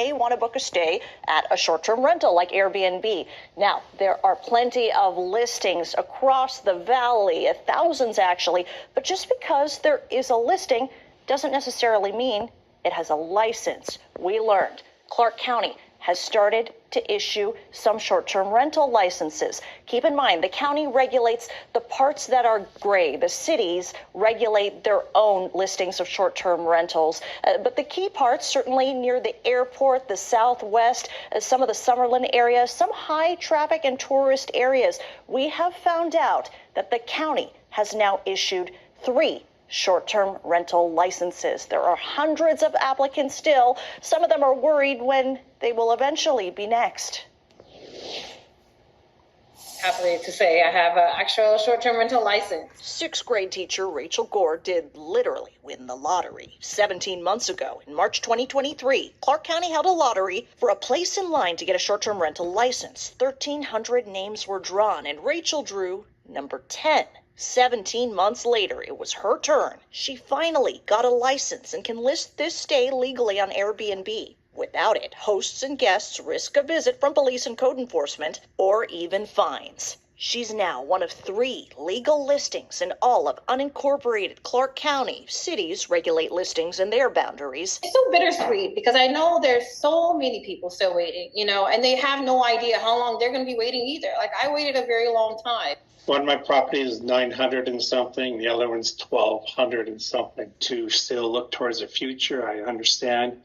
may want to book a stay at a short-term rental like Airbnb. Now, there are plenty of listings across the valley, thousands actually, but just because there is a listing doesn't necessarily mean it has a license. We learned Clark County has started to issue some short-term rental licenses. Keep in mind, the county regulates the parts that are gray. The cities regulate their own listings of short-term rentals. But the key parts, certainly near the airport, the Southwest, some of the Summerlin area, some high traffic and tourist areas, we have found out that the county has now issued 3 short-term rental licenses. There are hundreds of applicants still. Some of them are worried when they will eventually be next. Happy to say I have an actual short-term rental license. 6th grade teacher Rachel Gore did literally win the lottery. 17 months ago, in March 2023, Clark County held a lottery for a place in line to get a short-term rental license. 1,300 names were drawn, and Rachel drew number 10. 17 months later, it was her turn. She finally got a license and can list this stay legally on Airbnb. Without it, hosts and guests risk a visit from police and code enforcement or even fines. She's now one of 3 legal listings in all of unincorporated Clark County. Cities regulate listings in their boundaries. It's so bittersweet because I know there's so many people still waiting, and they have no idea how long they're going to be waiting either. Like, I waited a very long time. One of my properties is 900 and something. The other one's 1,200 and something. To still look towards the future, I understand.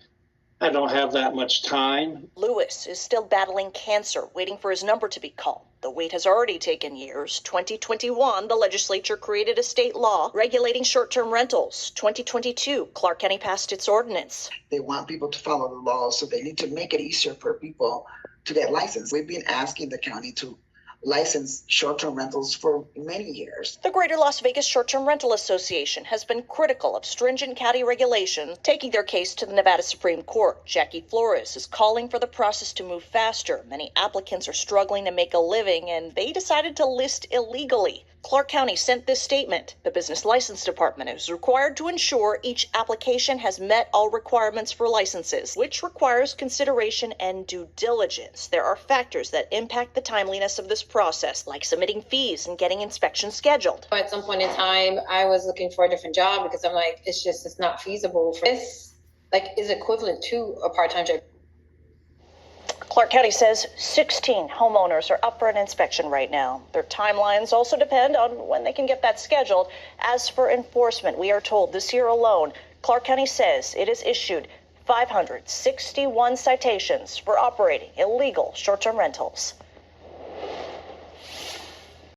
I don't have that much time. Lewis is still battling cancer, waiting for his number to be called. The wait has already taken years. 2021, the legislature created a state law regulating short-term rentals. 2022, Clark County passed its ordinance. They want people to follow the law, so they need to make it easier for people to get licensed. We've been asking the county to license short-term rentals for many years. The Greater Las Vegas Short-Term Rental Association has been critical of stringent county regulation, taking their case to the Nevada Supreme Court. Jackie Flores is calling for the process to move faster. Many applicants are struggling to make a living, and they decided to list illegally. Clark County sent this statement. The Business License Department is required to ensure each application has met all requirements for licenses, which requires consideration and due diligence. There are factors that impact the timeliness of this process, like submitting fees and getting inspections scheduled. At some point in time, I was looking for a different job because I'm like, it's not feasible. This is equivalent to a part-time job. Clark County says 16 homeowners are up for an inspection right now. Their timelines also depend on when they can get that scheduled. As for enforcement, we are told this year alone, Clark County says it has issued 561 citations for operating illegal short-term rentals.